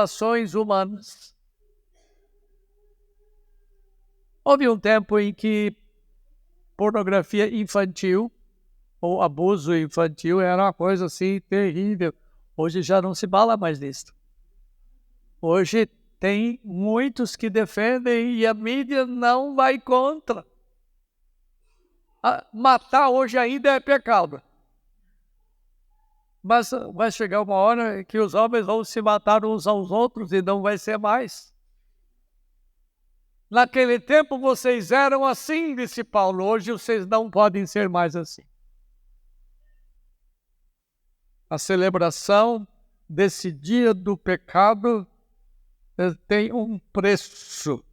relações humanas. Houve um tempo em que pornografia infantil ou abuso infantil era uma coisa assim terrível. Hoje já não se fala mais disso. Hoje tem muitos que defendem e a mídia não vai contra. Matar hoje ainda é pecado. Mas vai chegar uma hora que os homens vão se matar uns aos outros e não vai ser mais. Naquele tempo vocês eram assim, disse Paulo. Hoje vocês não podem ser mais assim. A celebração desse dia do pecado tem um preço.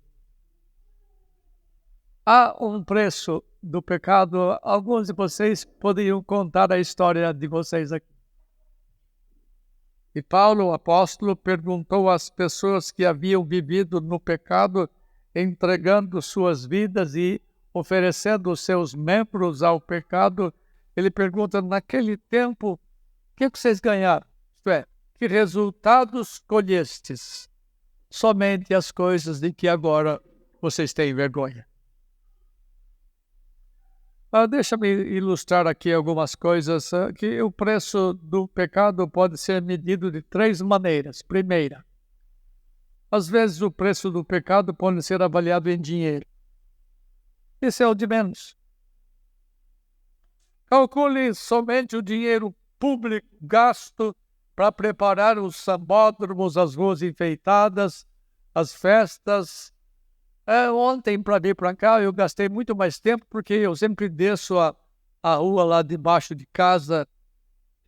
Há um preço do pecado. Alguns de vocês poderiam contar a história de vocês aqui. E Paulo, o apóstolo, perguntou às pessoas que haviam vivido no pecado, entregando suas vidas e oferecendo os seus membros ao pecado. Ele pergunta, naquele tempo, o que vocês ganharam? Isto é, que resultados colhestes? Somente as coisas de que agora vocês têm vergonha. Deixa-me ilustrar aqui algumas coisas, que o preço do pecado pode ser medido de 3 maneiras. Primeira, às vezes o preço do pecado pode ser avaliado em dinheiro. Esse é o de menos. Calcule somente o dinheiro público gasto para preparar os sambódromos, as ruas enfeitadas, as festas. Ontem, para vir para cá, eu gastei muito mais tempo, porque eu sempre desço a rua lá debaixo de casa,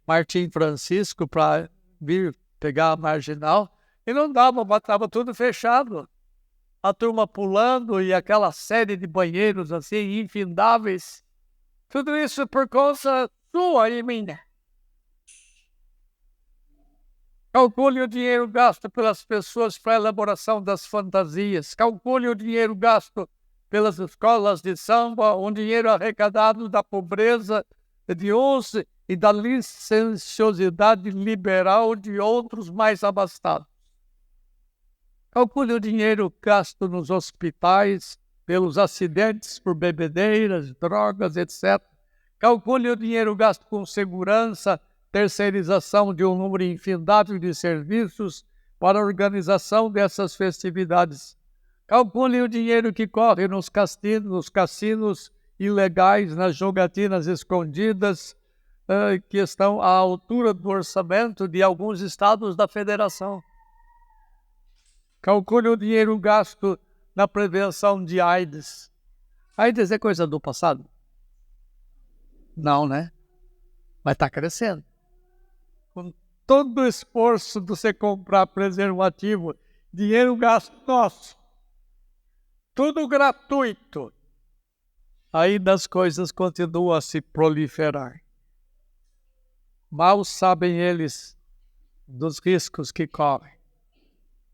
Martim Francisco, para vir pegar a Marginal, e não dava, estava tudo fechado. A turma pulando e aquela série de banheiros assim, infindáveis. Tudo isso por conta sua e minha. Calcule o dinheiro gasto pelas pessoas para a elaboração das fantasias. Calcule o dinheiro gasto pelas escolas de samba, um dinheiro arrecadado da pobreza de uns e da licenciosidade liberal de outros mais abastados. Calcule o dinheiro gasto nos hospitais, pelos acidentes por bebedeiras, drogas, etc. Calcule o dinheiro gasto com segurança, terceirização de um número infindável de serviços para a organização dessas festividades. Calcule o dinheiro que corre nos cassinos ilegais, nas jogatinas escondidas, que estão à altura do orçamento de alguns estados da federação. Calcule o dinheiro gasto na prevenção de AIDS. AIDS é coisa do passado? Não, né? Mas está crescendo. Com todo o esforço de você comprar preservativo, dinheiro gasto nosso, tudo gratuito, ainda as coisas continuam a se proliferar. Mal sabem eles dos riscos que correm.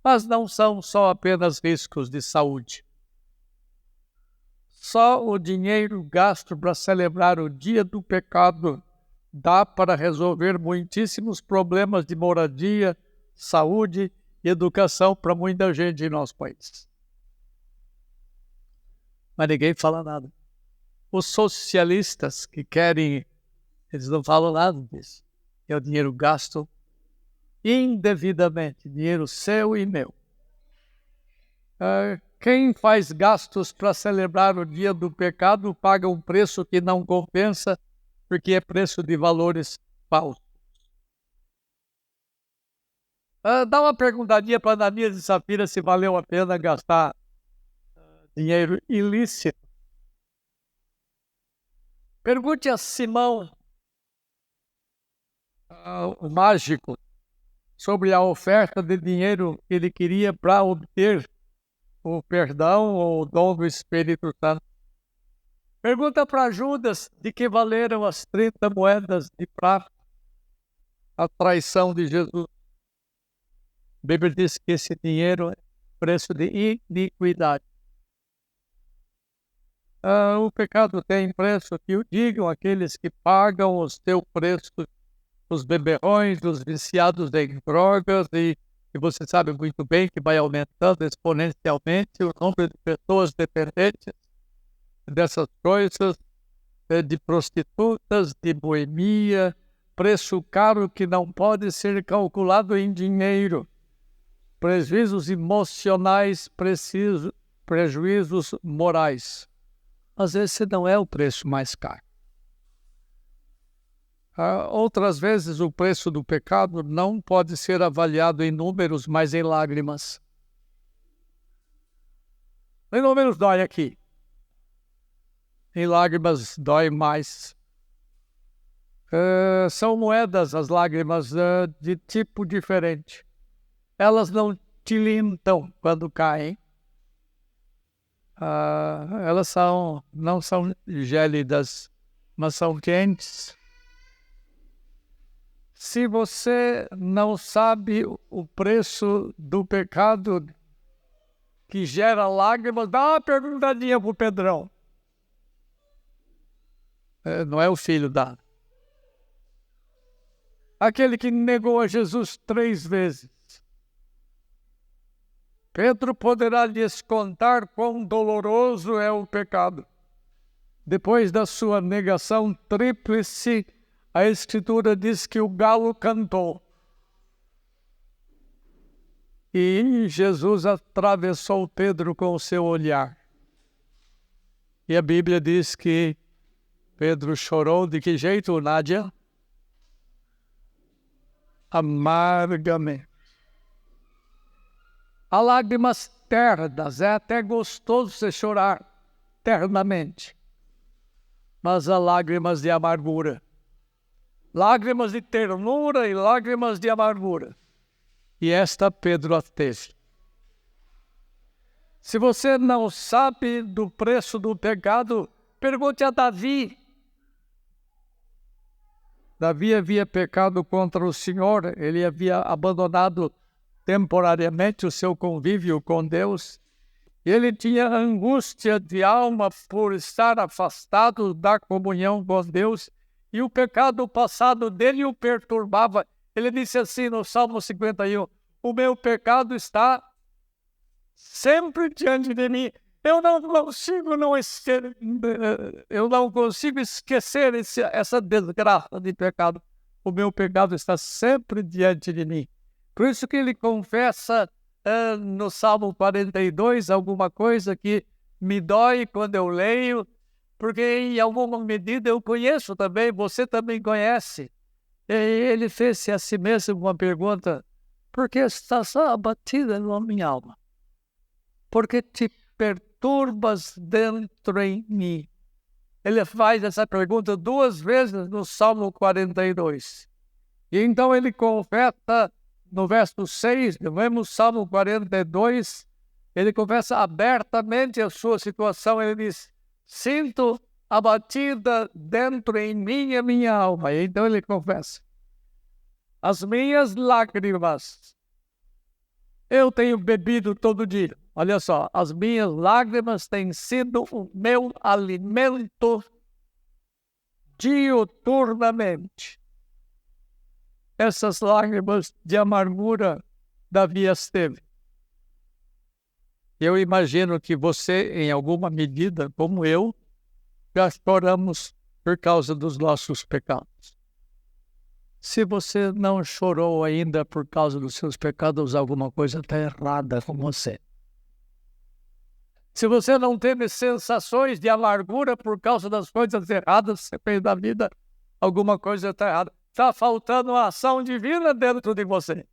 Mas não são só apenas riscos de saúde. Só o dinheiro gasto para celebrar o dia do pecado dá para resolver muitíssimos problemas de moradia, saúde e educação para muita gente em nosso país. Mas ninguém fala nada. Os socialistas que querem, eles não falam nada disso. É o dinheiro gasto indevidamente, dinheiro seu e meu. Quem faz gastos para celebrar o dia do pecado paga um preço que não compensa, porque é preço de valores falsos. Dá uma perguntadinha para Ananias e Safira se valeu a pena gastar dinheiro ilícito. Pergunte a Simão, o mágico, sobre a oferta de dinheiro que ele queria para obter o perdão ou o dom do Espírito Santo. Pergunta para Judas de que valeram as 30 moedas de prata, a traição de Jesus. A Bíblia diz que esse dinheiro é preço de iniquidade. O pecado tem preço, que o digam aqueles que pagam os teus preços, os beberrões, os viciados em drogas e e você sabe muito bem que vai aumentando exponencialmente o número de pessoas dependentes dessas coisas, de prostitutas, de boemia, preço caro que não pode ser calculado em dinheiro, prejuízos emocionais, prejuízos morais. Mas esse não é o preço mais caro. Outras vezes o preço do pecado não pode ser avaliado em números, mas em lágrimas. Em números dói aqui. Em lágrimas dói mais. São moedas as lágrimas de tipo diferente. Elas não tilintam quando caem. Elas não são gélidas, mas são quentes. Se você não sabe o preço do pecado que gera lágrimas, dá uma perguntadinha pro Pedrão. Não é o filho, dá. Aquele que negou a Jesus 3 vezes. Pedro poderá lhes contar quão doloroso é o pecado. Depois da sua negação tríplice, a Escritura diz que o galo cantou. E Jesus atravessou Pedro com o seu olhar. E a Bíblia diz que Pedro chorou de que jeito, Nádia? Amargamente. Há lágrimas ternas, é até gostoso você chorar ternamente. Mas há lágrimas de amargura. Lágrimas de ternura e lágrimas de amargura. E esta Pedro a teve. Se você não sabe do preço do pecado, pergunte a Davi. Davi havia pecado contra o Senhor, ele havia abandonado temporariamente o seu convívio com Deus. Ele tinha angústia de alma por estar afastado da comunhão com Deus. E o pecado passado dele o perturbava. Ele disse assim no Salmo 51, o meu pecado está sempre diante de mim. Eu não consigo esquecer essa desgraça de pecado. O meu pecado está sempre diante de mim. Por isso que ele confessa no Salmo 42 alguma coisa que me dói quando eu leio, porque em alguma medida eu conheço também, você também conhece. E ele fez a si mesmo uma pergunta: por que estás abatida na minha alma? Por que te perturbas dentro em mim? Ele faz essa pergunta 2 vezes no Salmo 42. E então ele confessa no verso 6, no mesmo Salmo 42, ele confessa abertamente a sua situação. Ele diz: sinto abatida dentro em mim a minha alma. E então ele confessa: as minhas lágrimas eu tenho bebido todo dia. Olha só, as minhas lágrimas têm sido o meu alimento diuturnamente. Essas lágrimas de amargura Davi as teve. Eu imagino que você, em alguma medida, como eu, já choramos por causa dos nossos pecados. Se você não chorou ainda por causa dos seus pecados, alguma coisa está errada com você. Se você não teve sensações de amargura por causa das coisas erradas que você fez na vida, alguma coisa está errada. Está faltando uma ação divina dentro de você.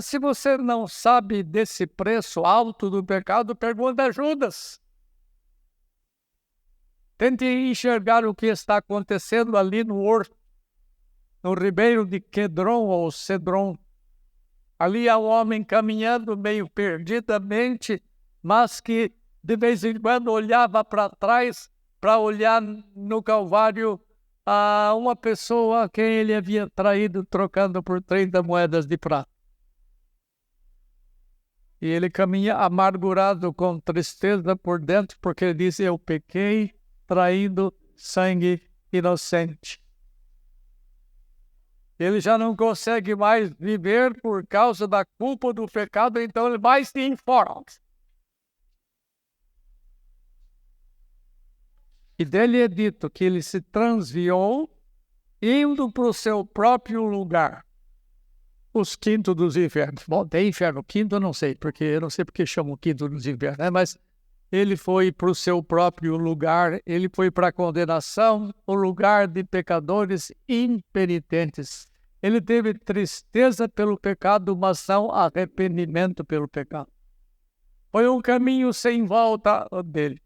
Se você não sabe desse preço alto do pecado, pergunta a Judas. Tente enxergar o que está acontecendo ali no horto, no ribeiro de Quedron ou Cedron. Ali há um homem caminhando meio perdidamente, mas que de vez em quando olhava para trás para olhar no Calvário a uma pessoa a quem ele havia traído trocando por 30 moedas de prata. E ele caminha amargurado, com tristeza por dentro, porque ele diz: eu pequei traindo sangue inocente. Ele já não consegue mais viver por causa da culpa do pecado, então ele vai se informa. E dele é dito que ele se transviou, indo para o seu próprio lugar. Os quintos dos infernos. Bom, tem inferno. Quinto eu não sei porque chamam quinto dos infernos, né? Mas ele foi para o seu próprio lugar, ele foi para a condenação, o lugar de pecadores impenitentes. Ele teve tristeza pelo pecado, mas não arrependimento pelo pecado. Foi um caminho sem volta dele.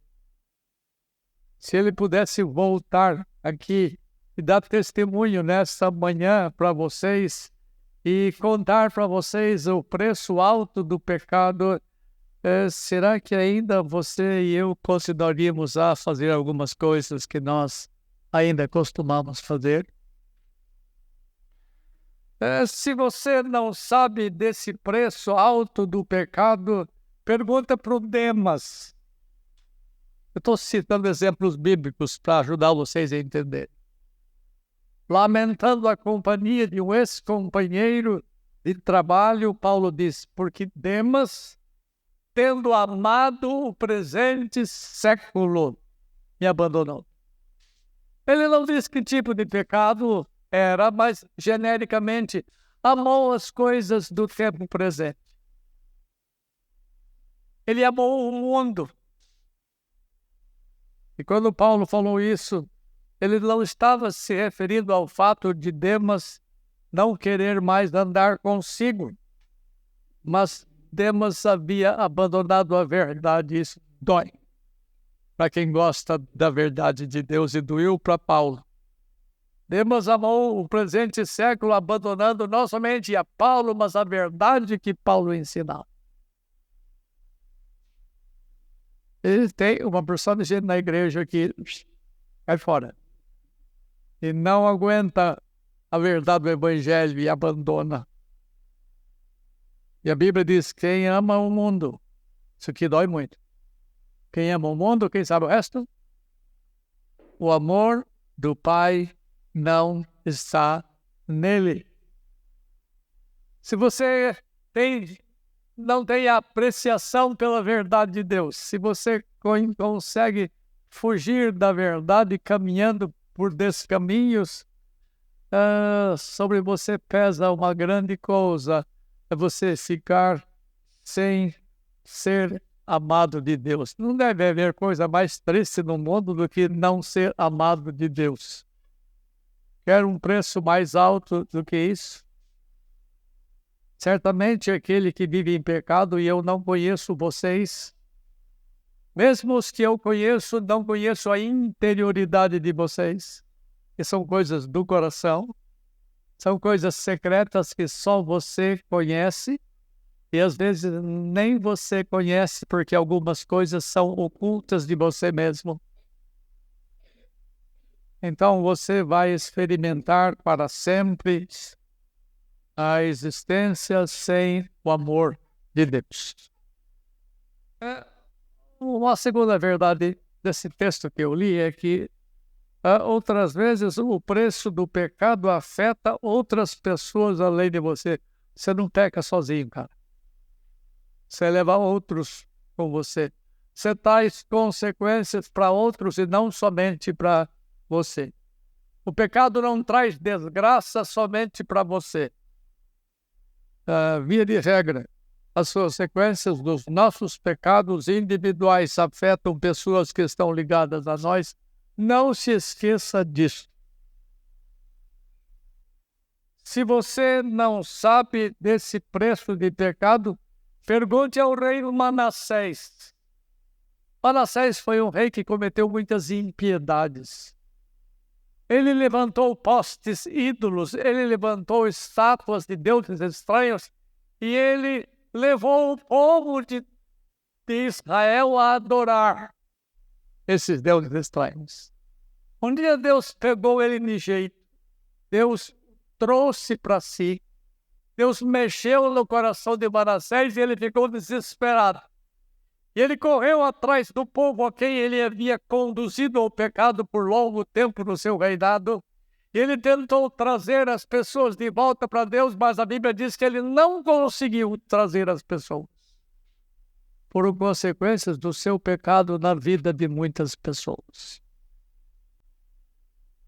Se ele pudesse voltar aqui e dar testemunho nesta manhã para vocês e contar para vocês o preço alto do pecado, será que ainda você e eu continuaríamos a fazer algumas coisas que nós ainda costumamos fazer? Se você não sabe desse preço alto do pecado, pergunta para o Demas. Eu estou citando exemplos bíblicos para ajudar vocês a entender. Lamentando a companhia de um ex-companheiro de trabalho, Paulo diz, porque Demas, tendo amado o presente século, me abandonou. Ele não diz que tipo de pecado era, mas genericamente amou as coisas do tempo presente. Ele amou o mundo. E quando Paulo falou isso, ele não estava se referindo ao fato de Demas não querer mais andar consigo, mas Demas havia abandonado a verdade. Isso dói para quem gosta da verdade de Deus, e doeu para Paulo. Demas amou o presente século, abandonando não somente a Paulo, mas a verdade que Paulo ensinava. Ele tem uma porção de gente na igreja que cai fora e não aguenta a verdade do evangelho e abandona. E a Bíblia diz, quem ama o mundo, isso aqui dói muito. Quem ama o mundo, quem sabe o resto? O amor do Pai não está nele. Se você não tem apreciação pela verdade de Deus, se você consegue fugir da verdade caminhando por descaminhos, sobre você pesa uma grande coisa, é você ficar sem ser amado de Deus. Não deve haver coisa mais triste no mundo do que não ser amado de Deus. Quer um preço mais alto do que isso? Certamente aquele que vive em pecado, e eu não conheço vocês, mesmo os que eu conheço, não conheço a interioridade de vocês, que são coisas do coração, são coisas secretas que só você conhece, e às vezes nem você conhece, porque algumas coisas são ocultas de você mesmo. Então você vai experimentar para sempre a existência sem o amor de Deus. Uma segunda verdade desse texto que eu li é que outras vezes o preço do pecado afeta outras pessoas além de você. Você não peca sozinho, cara. Você leva outros com você. Você traz consequências para outros e não somente para você. O pecado não traz desgraça somente para você. Via de regra, as consequências dos nossos pecados individuais afetam pessoas que estão ligadas a nós. Não se esqueça disso. Se você não sabe desse preço de pecado, pergunte ao rei Manassés. Manassés foi um rei que cometeu muitas impiedades. Ele levantou postes ídolos, ele levantou estátuas de deuses estranhos e ele levou o povo de Israel a adorar esses deuses estranhos. Um dia Deus pegou ele de jeito, Deus trouxe para si, Deus mexeu no coração de Manassés e ele ficou desesperado. E ele correu atrás do povo a quem ele havia conduzido ao pecado por longo tempo no seu reinado. Ele tentou trazer as pessoas de volta para Deus, mas a Bíblia diz que ele não conseguiu trazer as pessoas, por consequências do seu pecado na vida de muitas pessoas.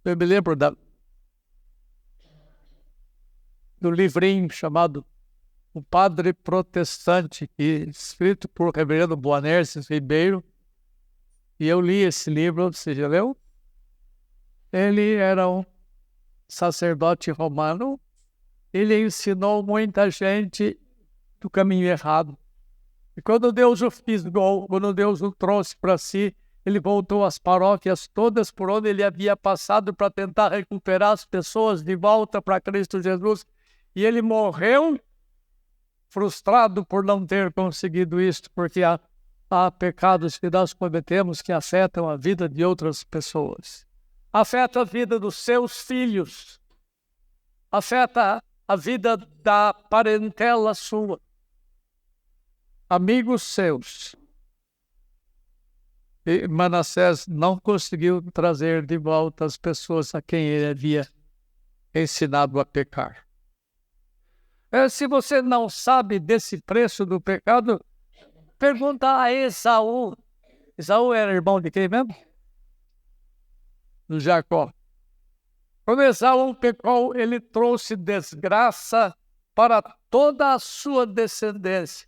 Eu me lembro do livrinho chamado O Padre Protestante, escrito por Reverendo Boanerges Ribeiro, e eu li esse livro. Você já leu? Ele era um sacerdote romano. Ele ensinou muita gente do caminho errado. E quando Deus o fisgou, quando Deus o trouxe para si, ele voltou às paróquias todas por onde ele havia passado para tentar recuperar as pessoas de volta para Cristo Jesus. E ele morreu frustrado por não ter conseguido isso, porque há pecados que nós cometemos que afetam a vida de outras pessoas. Afeta a vida dos seus filhos. Afeta a vida da parentela sua. Amigos seus. E Manassés não conseguiu trazer de volta as pessoas a quem ele havia ensinado a pecar. Se você não sabe desse preço do pecado, pergunta a Esaú. Esaú era irmão de quem mesmo? Do Jacó. Quando Esaú pecou, ele trouxe desgraça para toda a sua descendência.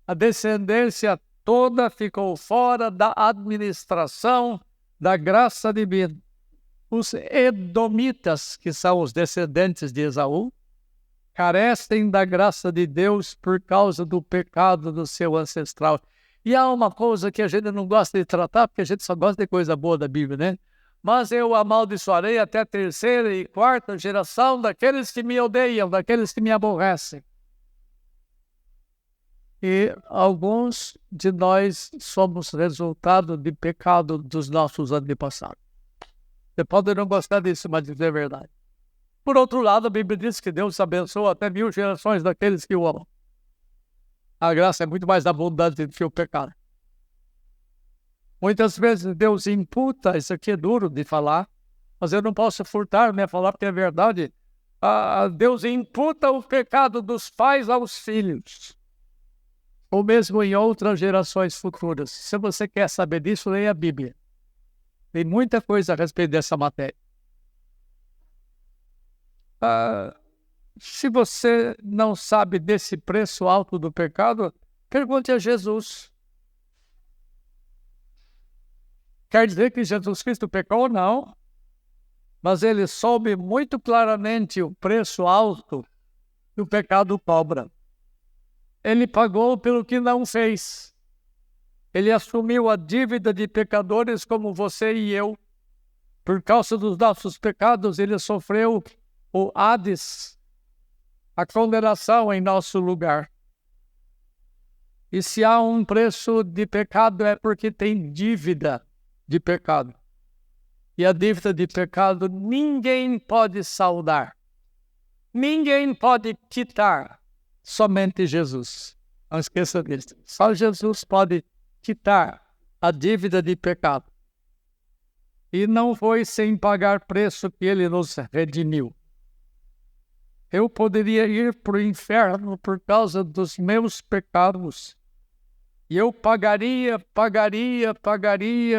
A descendência toda ficou fora da administração da graça divina. Os edomitas, que são os descendentes de Esaú, carecem da graça de Deus por causa do pecado do seu ancestral. E há uma coisa que a gente não gosta de tratar, porque a gente só gosta de coisa boa da Bíblia, né? Mas eu amaldiçoarei até a terceira e quarta geração daqueles que me odeiam, daqueles que me aborrecem. E alguns de nós somos resultado de pecado dos nossos antepassados. Você pode não gostar disso, mas dizer a verdade. Por outro lado, a Bíblia diz que Deus abençoa até 1000 gerações daqueles que o amam. A graça é muito mais abundante do que o pecado. Muitas vezes Deus imputa, isso aqui é duro de falar, mas eu não posso furtar-me a falar porque é verdade. Deus imputa o pecado dos pais aos filhos, ou mesmo em outras gerações futuras. Se você quer saber disso, leia a Bíblia. Tem muita coisa a respeito dessa matéria. Se você não sabe desse preço alto do pecado, pergunte a Jesus. Quer dizer que Jesus Cristo pecou? Não. Mas ele soube muito claramente o preço alto que o pecado cobra. Ele pagou pelo que não fez. Ele assumiu a dívida de pecadores como você e eu. Por causa dos nossos pecados, ele sofreu o Hades, a condenação em nosso lugar. E se há um preço de pecado é porque tem dívida de pecado. E a dívida de pecado ninguém pode saldar. Ninguém pode quitar. Somente Jesus. Não esqueça disso. Só Jesus pode quitar a dívida de pecado. E não foi sem pagar preço que ele nos redimiu. Eu poderia ir para o inferno por causa dos meus pecados. E eu pagaria,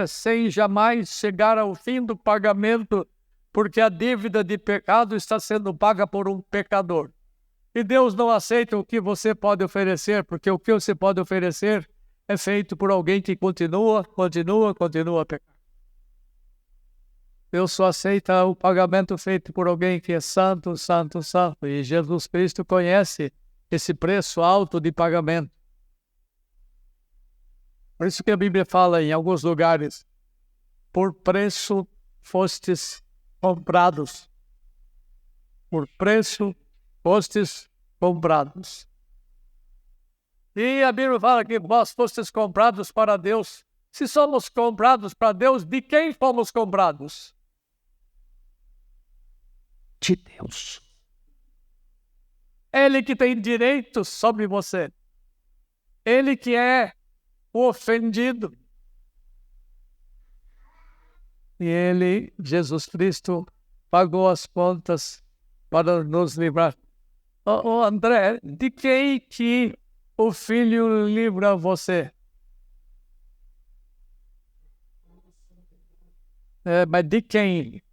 sem jamais chegar ao fim do pagamento, porque a dívida de pecado está sendo paga por um pecador. E Deus não aceita o que você pode oferecer, porque o que você pode oferecer é feito por alguém que continua a pecar. Deus só aceita o pagamento feito por alguém que é santo. E Jesus Cristo conhece esse preço alto de pagamento. Por isso que a Bíblia fala em alguns lugares, por preço fostes comprados. Por preço fostes comprados. E a Bíblia fala que vós fostes comprados para Deus. Se somos comprados para Deus, de quem fomos comprados? De Deus. Ele que tem direito sobre você. Ele que é o ofendido. E ele, Jesus Cristo, pagou as contas para nos livrar. André, de quem que o Filho livra você? Mas de quem?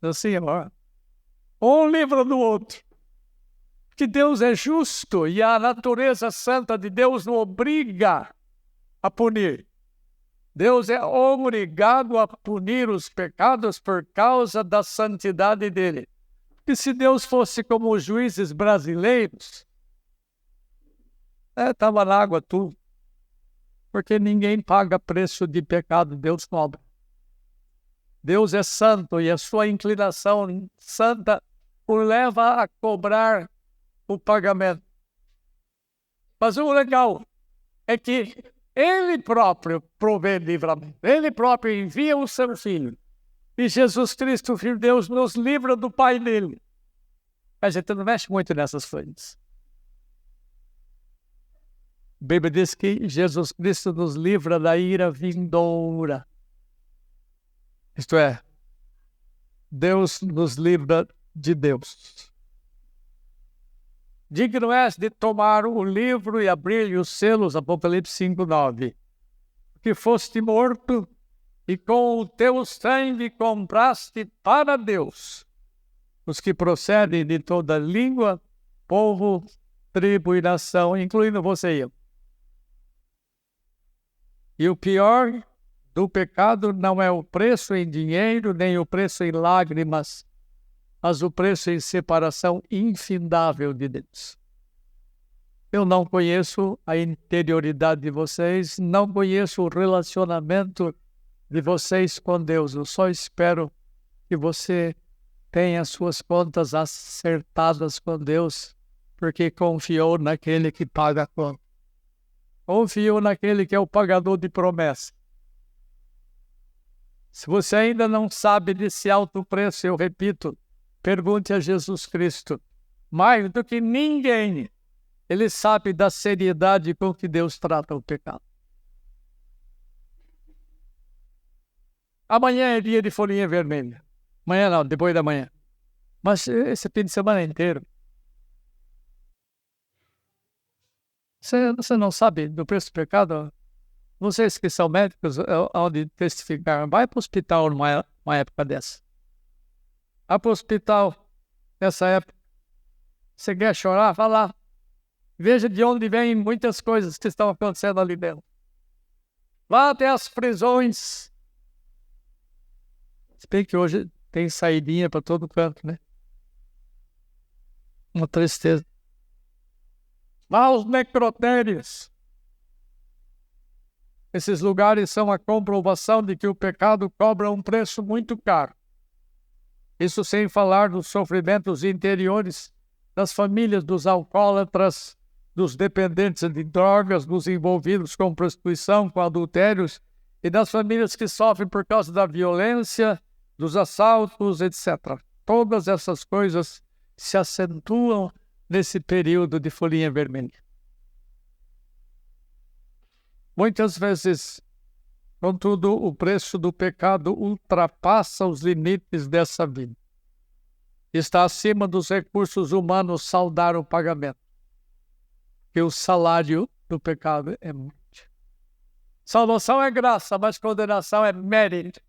Do Senhor. Um livra do outro. Que Deus é justo e a natureza santa de Deus não obriga a punir. Deus é obrigado a punir os pecados por causa da santidade dele. E se Deus fosse como os juízes brasileiros, estava na água tudo. Porque ninguém paga preço de pecado, Deus cobra. Deus é santo e a sua inclinação santa o leva a cobrar o pagamento. Mas o legal é que Ele próprio provê livramento. Ele próprio envia o seu Filho. E Jesus Cristo, Filho de Deus, nos livra do Pai dele. A gente não mexe muito nessas coisas. A Bíblia diz que Jesus Cristo nos livra da ira vindoura. Isto é, Deus nos livra de Deus. Digno és de tomar o livro e abrir os selos, Apocalipse 5:9. Que foste morto e com o teu sangue compraste para Deus os que procedem de toda língua, povo, tribo e nação, incluindo você e eu. E o pior do pecado não é o preço em dinheiro, nem o preço em lágrimas, mas o preço em separação infindável de Deus. Eu não conheço a interioridade de vocês, não conheço o relacionamento de vocês com Deus. Eu só espero que você tenha suas contas acertadas com Deus, porque confiou naquele que paga a conta. Confiou naquele que é o pagador de promessa. Se você ainda não sabe desse alto preço, eu repito, pergunte a Jesus Cristo. Mais do que ninguém, ele sabe da seriedade com que Deus trata o pecado. Amanhã é dia de folhinha vermelha. Amanhã não, depois da manhã. Mas esse fim de semana inteiro. Você não sabe do preço do pecado? Vocês que são médicos, onde testificaram, vai para o hospital numa época dessa. Vai para o hospital nessa época. Você quer chorar? Vá lá. Veja de onde vêm muitas coisas que estão acontecendo ali dentro. Vá até as prisões. Se bem que hoje tem saidinha para todo canto, né? Uma tristeza. Vá aos necrotérios. Esses lugares são a comprovação de que o pecado cobra um preço muito caro. Isso sem falar dos sofrimentos interiores das famílias dos alcoólatras, dos dependentes de drogas, dos envolvidos com prostituição, com adultérios, e das famílias que sofrem por causa da violência, dos assaltos, etc. Todas essas coisas se acentuam nesse período de folhinha vermelha. Muitas vezes, contudo, o preço do pecado ultrapassa os limites dessa vida. Está acima dos recursos humanos saldar o pagamento. Porque o salário do pecado é morte. Salvação é graça, mas condenação é mérito.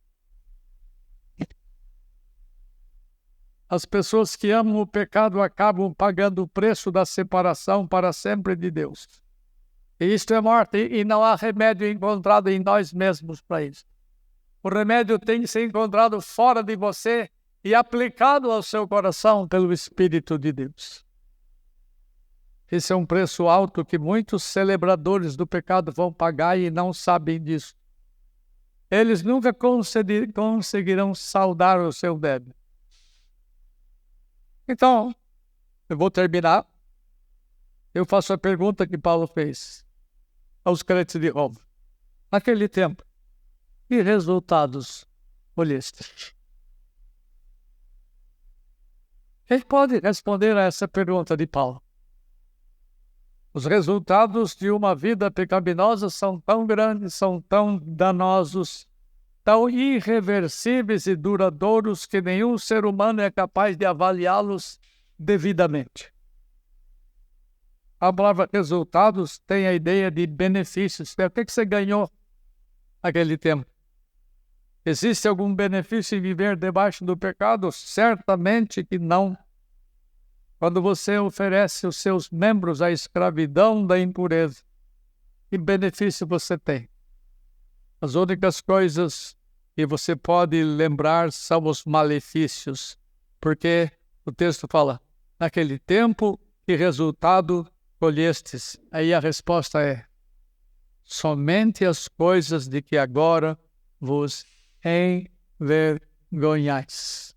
As pessoas que amam o pecado acabam pagando o preço da separação para sempre de Deus. E isto é morte, e não há remédio encontrado em nós mesmos para isso. O remédio tem que ser encontrado fora de você e aplicado ao seu coração pelo Espírito de Deus. Esse é um preço alto que muitos celebradores do pecado vão pagar e não sabem disso. Eles nunca conseguirão saldar o seu débito. Então, eu vou terminar. Eu faço a pergunta que Paulo fez aos crentes de Roma. Naquele tempo, que resultados colheste? Quem pode responder a essa pergunta de Paulo? Os resultados de uma vida pecaminosa são tão grandes, são tão danosos, tão irreversíveis e duradouros que nenhum ser humano é capaz de avaliá-los devidamente. A palavra resultados tem a ideia de benefícios. O que você ganhou naquele tempo? Existe algum benefício em viver debaixo do pecado? Certamente que não. Quando você oferece os seus membros à escravidão da impureza, que benefício você tem? As únicas coisas que você pode lembrar são os malefícios, porque o texto fala, naquele tempo, que resultado colhestes? Aí a resposta é, somente as coisas de que agora vos envergonhais.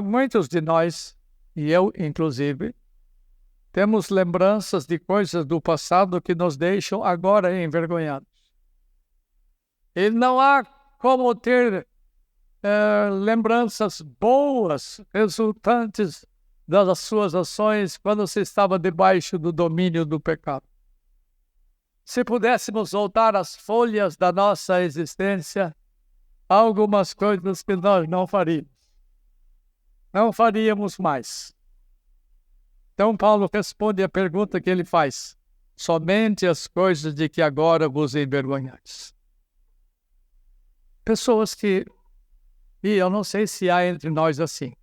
Muitos de nós, e eu inclusive, temos lembranças de coisas do passado que nos deixam agora envergonhados. E não há como ter lembranças boas resultantes das suas ações quando se estava debaixo do domínio do pecado. Se pudéssemos voltar às folhas da nossa existência, há algumas coisas que nós não faríamos. Não faríamos mais. Então Paulo responde a pergunta que ele faz. Somente as coisas de que agora vos envergonhais. Pessoas que, e eu não sei se há entre nós assim,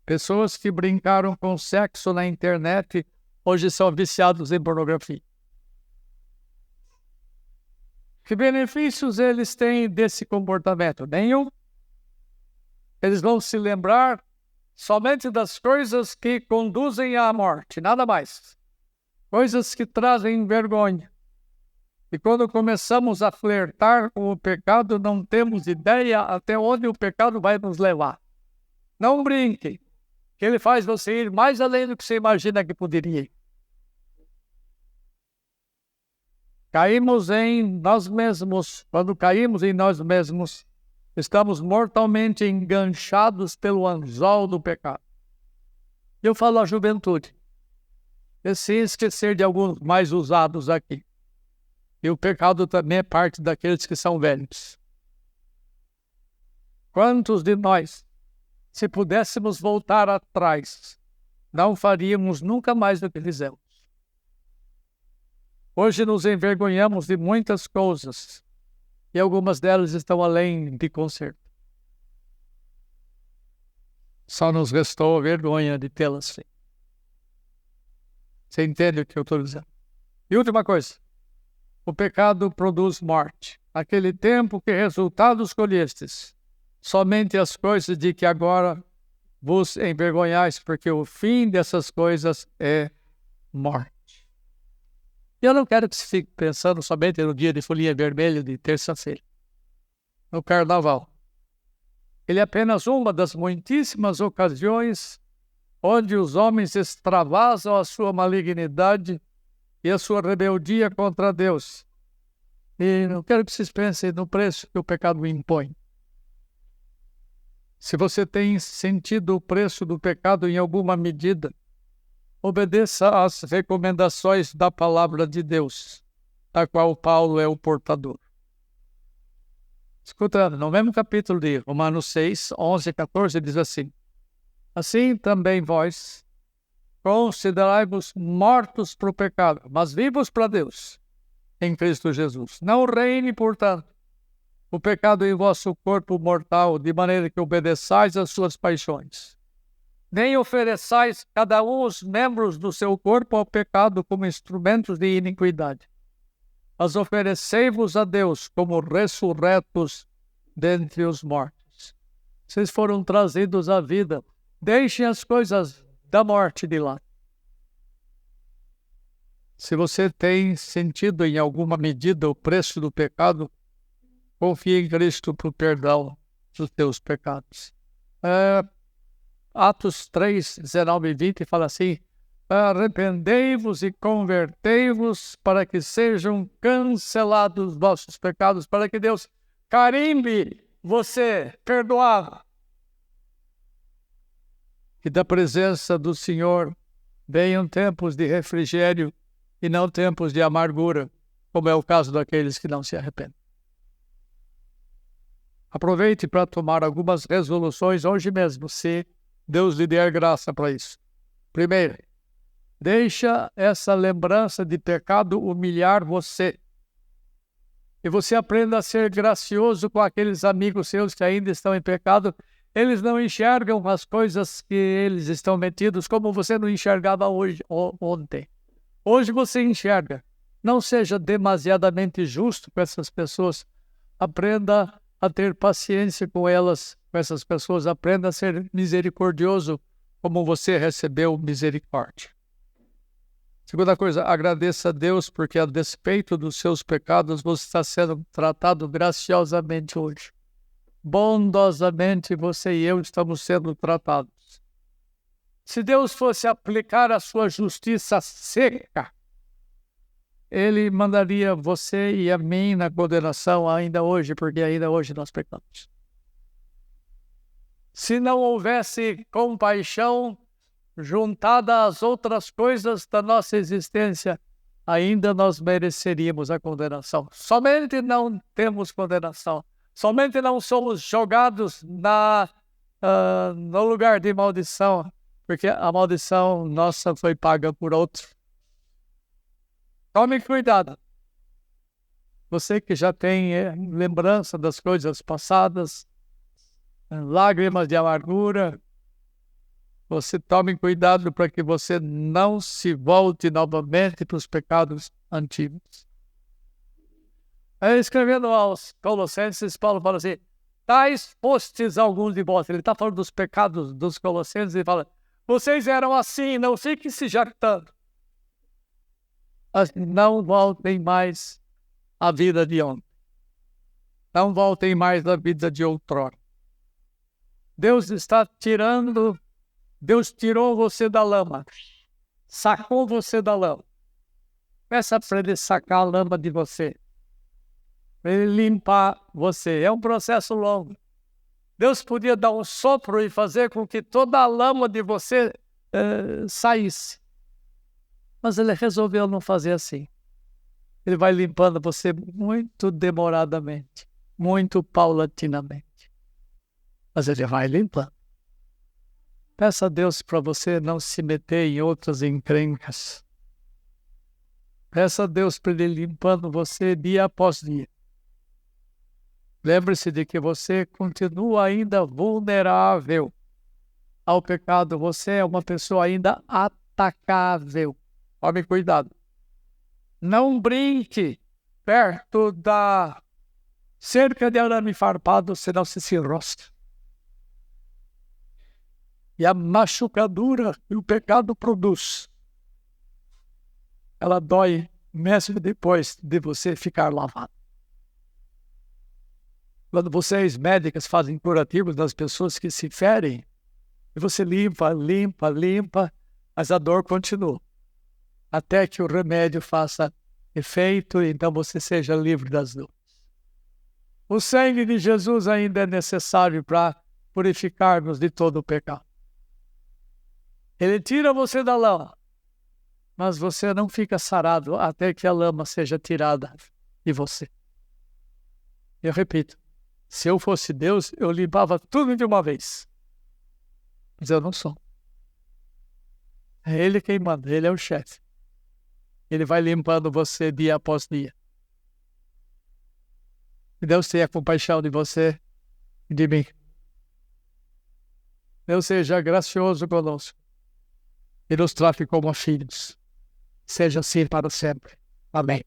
pessoas que brincaram com sexo na internet, hoje são viciados em pornografia. Que benefícios eles têm desse comportamento? Nenhum. Eles vão se lembrar somente das coisas que conduzem à morte, nada mais. Coisas que trazem vergonha. E quando começamos a flertar com o pecado, não temos ideia até onde o pecado vai nos levar. Não brinque, que ele faz você ir mais além do que você imagina que poderia ir. Caímos em nós mesmos. Quando caímos em nós mesmos, estamos mortalmente enganchados pelo anzol do pecado. Eu falo à juventude, e sem esquecer de alguns mais usados aqui. E o pecado também é parte daqueles que são velhos. Quantos de nós, se pudéssemos voltar atrás, não faríamos nunca mais do que fizemos? Hoje nos envergonhamos de muitas coisas, e algumas delas estão além de conserto. Só nos restou a vergonha de tê-las feito. Você entende o que eu estou dizendo? E última coisa, o pecado produz morte. Naquele tempo que resultados colhestes, somente as coisas de que agora vos envergonhais, porque o fim dessas coisas é morte. Eu não quero que você fique pensando somente no dia de folia vermelha de terça-feira, no carnaval. Ele é apenas uma das muitíssimas ocasiões onde os homens extravasam a sua malignidade e a sua rebeldia contra Deus. E não quero que vocês pensem no preço que o pecado impõe. Se você tem sentido o preço do pecado em alguma medida, obedeça às recomendações da palavra de Deus, da qual Paulo é o portador. Escuta, no mesmo capítulo de Romanos 6, 11 e 14, diz assim: assim também vós considerai-vos mortos para o pecado, mas vivos para Deus, em Cristo Jesus. Não reine, portanto, o pecado em vosso corpo mortal, de maneira que obedeçais às suas paixões. Nem ofereçais cada um os membros do seu corpo ao pecado como instrumentos de iniquidade, mas oferecei-vos a Deus como ressurretos dentre os mortos. Vocês foram trazidos à vida. Deixem as coisas da morte de lado. Se você tem sentido em alguma medida o preço do pecado, confie em Cristo para o perdão dos teus pecados. Atos 3, 19 e 20 fala assim: arrependei-vos e convertei-vos para que sejam cancelados os vossos pecados, para que Deus carimbe você perdoado. Que da presença do Senhor venham tempos de refrigério e não tempos de amargura, como é o caso daqueles que não se arrependem. Aproveite para tomar algumas resoluções hoje mesmo, se Deus lhe der graça para isso. Primeiro, deixa essa lembrança de pecado humilhar você. E você aprenda a ser gracioso com aqueles amigos seus que ainda estão em pecado. Eles não enxergam as coisas que eles estão metidos como você não enxergava ontem. Hoje você enxerga. Não seja demasiadamente justo com essas pessoas. Aprenda a ter paciência com elas, com essas pessoas. Aprenda a ser misericordioso como você recebeu misericórdia. Segunda coisa, agradeça a Deus porque a despeito dos seus pecados você está sendo tratado graciosamente hoje. Bondosamente você e eu estamos sendo tratados. Se Deus fosse aplicar a sua justiça seca, Ele mandaria você e a mim na condenação ainda hoje, porque ainda hoje nós pecamos. Se não houvesse compaixão juntada às outras coisas da nossa existência, ainda nós mereceríamos a condenação. Somente não temos condenação. Somente não somos jogados no lugar de maldição, porque a maldição nossa foi paga por outro. Tome cuidado. Você que já tem lembrança das coisas passadas, lágrimas de amargura, você tome cuidado para que você não se volte novamente para os pecados antigos. Escrevendo aos Colossenses, Paulo fala assim, tais fostes alguns de vós. Ele está falando dos pecados dos Colossenses e fala, vocês eram assim, não fiquem se jactando. Não voltem mais à vida de ontem. Não voltem mais à vida de outrora. Deus tirou você da lama. Sacou você da lama. Peça para Ele sacar a lama de você. Para Ele limpar você. É um processo longo. Deus podia dar um sopro e fazer com que toda a lama de você saísse. Mas Ele resolveu não fazer assim. Ele vai limpando você muito demoradamente, muito paulatinamente. Mas Ele vai limpando. Peça a Deus para você não se meter em outras encrencas. Peça a Deus para Ele limpando você dia após dia. Lembre-se de que você continua ainda vulnerável ao pecado. Você é uma pessoa ainda atacável. Tome cuidado. Não brinque perto da cerca de arame farpado, senão você se enrosca. E a machucadura que o pecado produz, ela dói mesmo depois de você ficar lavado. Quando vocês, médicas, fazem curativos das pessoas que se ferem, e você limpa, mas a dor continua. Até que o remédio faça efeito, então você seja livre das dores. O sangue de Jesus ainda é necessário para purificar-nos de todo o pecado. Ele tira você da lama, mas você não fica sarado até que a lama seja tirada de você. Eu repito, se eu fosse Deus, eu limpava tudo de uma vez. Mas eu não sou. É Ele quem manda, Ele é o chefe. Ele vai limpando você dia após dia. Que Deus tenha compaixão de você e de mim. Deus seja gracioso conosco e nos trate como filhos. Seja assim para sempre. Amém.